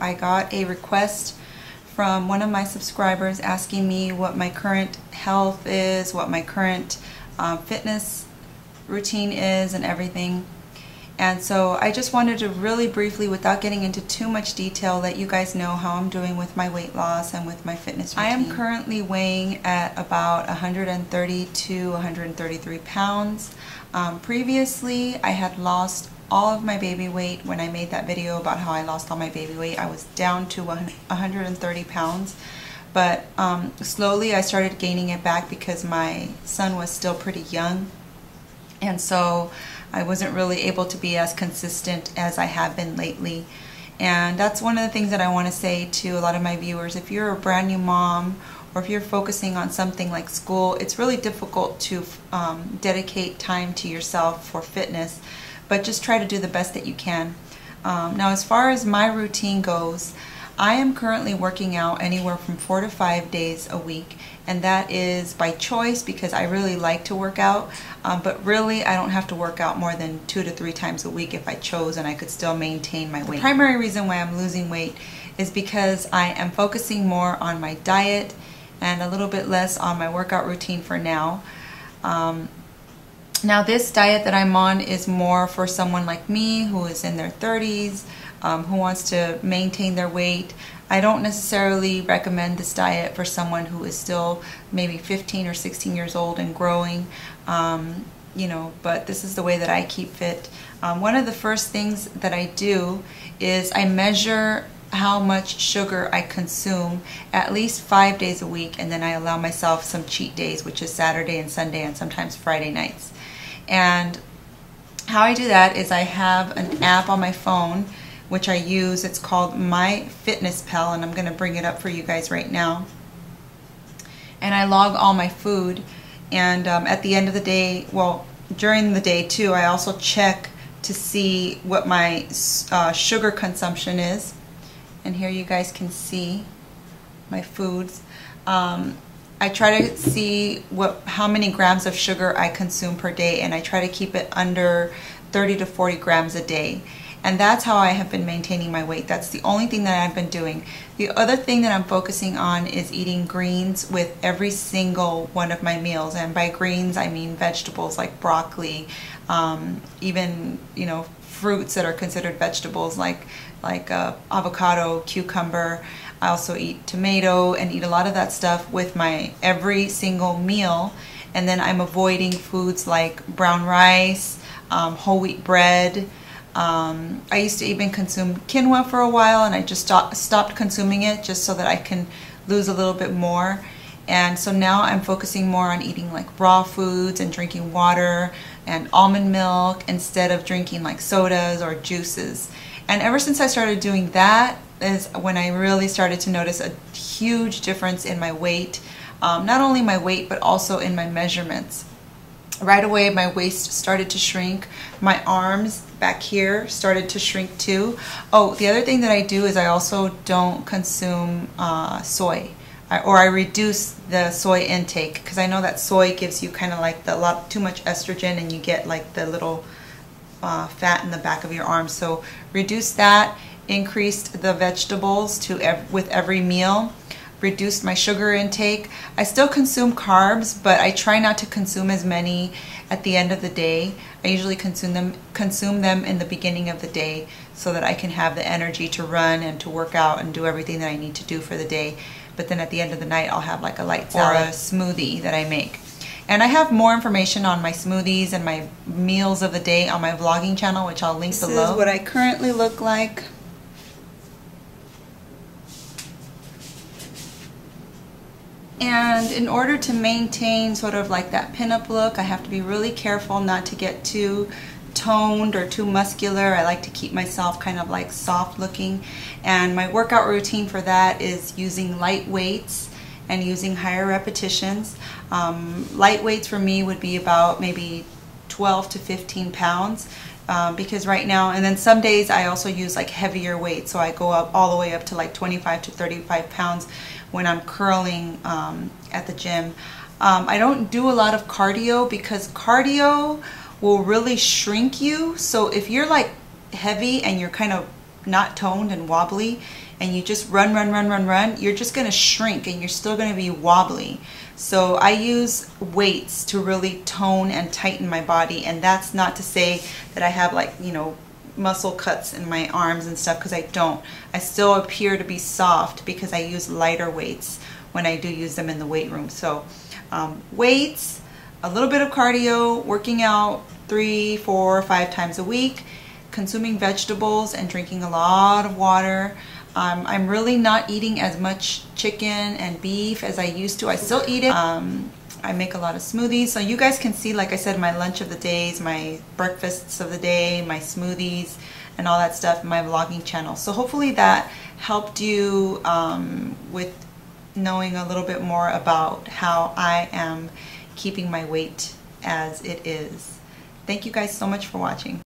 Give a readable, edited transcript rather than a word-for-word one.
I got a request from one of my subscribers asking me what my current health is, what my current fitness routine is and everything. And so I just wanted to really briefly, without getting into too much detail, let you guys know how I'm doing with my weight loss and with my fitness routine. I am currently weighing at about 130 to 133 pounds. Previously, I had lost all of my baby weight. When I made that video about how I lost all my baby weight, I was down to 130 pounds. But slowly I started gaining it back because my son was still pretty young. And so I wasn't really able to be as consistent as I have been lately. And that's one of the things that I want to say to a lot of my viewers. If you're a brand new mom, or if you're focusing on something like school, it's really difficult to dedicate time to yourself for fitness, but just try to do the best that you can. Now, as far as my routine goes, I am currently working out anywhere from 4 to 5 days a week, and that is by choice because I really like to work out, but really I don't have to work out more than 2 to 3 times a week if I chose, and I could still maintain my weight. The primary reason why I'm losing weight is because I am focusing more on my diet and a little bit less on my workout routine for now. Now, this diet that I'm on is more for someone like me who is in their 30s, who wants to maintain their weight. I don't necessarily recommend this diet for someone who is still maybe 15 or 16 years old and growing, you know, but this is the way that I keep fit. One of the first things that I do is I measure how much sugar I consume at least 5 days a week, and then I allow myself some cheat days, which is Saturday and Sunday and sometimes Friday nights. And how I do that is I have an app on my phone which I use. It's called MyFitnessPal, and I'm going to bring it up for you guys right now. And I log all my food, and at the end of the day, well, during the day too, I also check to see what my sugar consumption is. And here you guys can see my foods. I try to see how many grams of sugar I consume per day, and I try to keep it under 30 to 40 grams a day. And that's how I have been maintaining my weight. That's the only thing that I've been doing. The other thing that I'm focusing on is eating greens with every single one of my meals. And by greens, I mean vegetables like broccoli, even, you know, fruits that are considered vegetables like avocado, cucumber. I also eat tomato and eat a lot of that stuff with my every single meal. And then I'm avoiding foods like brown rice, whole wheat bread. I used to even consume quinoa for a while, and I just stopped consuming it just so that I can lose a little bit more. And so now I'm focusing more on eating like raw foods and drinking water and almond milk instead of drinking like sodas or juices. And ever since I started doing that is when I really started to notice a huge difference in my weight. Not only my weight, but also in my measurements. Right away, my waist started to shrink. My arms back here started to shrink too. Oh, the other thing that I do is I also don't consume soy. I reduce the soy intake, because I know that soy gives you kind of like too much estrogen, and you get like the little fat in the back of your arms. So reduce that, increased the vegetables with every meal, reduced my sugar intake. I still consume carbs, but I try not to consume as many at the end of the day. I usually consume them in the beginning of the day so that I can have the energy to run and to work out and do everything that I need to do for the day. But then at the end of the night, I'll have like a light salad or a smoothie that I make. And I have more information on my smoothies and my meals of the day on my vlogging channel, which I'll link below. This is what I currently look like. And in order to maintain sort of like that pinup look, I have to be really careful not to get too toned or too muscular. I like to keep myself kind of like soft looking. And my workout routine for that is using light weights and using higher repetitions. Light weights for me would be about maybe 12 to 15 pounds. Because right now, and then some days I also use like heavier weights, so I go up all the way up to like 25 to 35 pounds when I'm curling at the gym. I don't do a lot of cardio because cardio will really shrink you. So if you're like heavy and you're kind of not toned and wobbly, and you just run, you're just going to shrink and you're still going to be wobbly. So I use weights to really tone and tighten my body, and that's not to say that I have, like, you know, muscle cuts in my arms and stuff, because I don't. I still appear to be soft because I use lighter weights when I do use them in the weight room. So weights, a little bit of cardio, working out 3, 4, 5 times a week, consuming vegetables and drinking a lot of water. I'm really not eating as much chicken and beef as I used to. I still eat it. I make a lot of smoothies. So you guys can see, like I said, my lunch of the days, my breakfasts of the day, my smoothies, and all that stuff in my vlogging channel. So hopefully that helped you with knowing a little bit more about how I am keeping my weight as it is. Thank you guys so much for watching.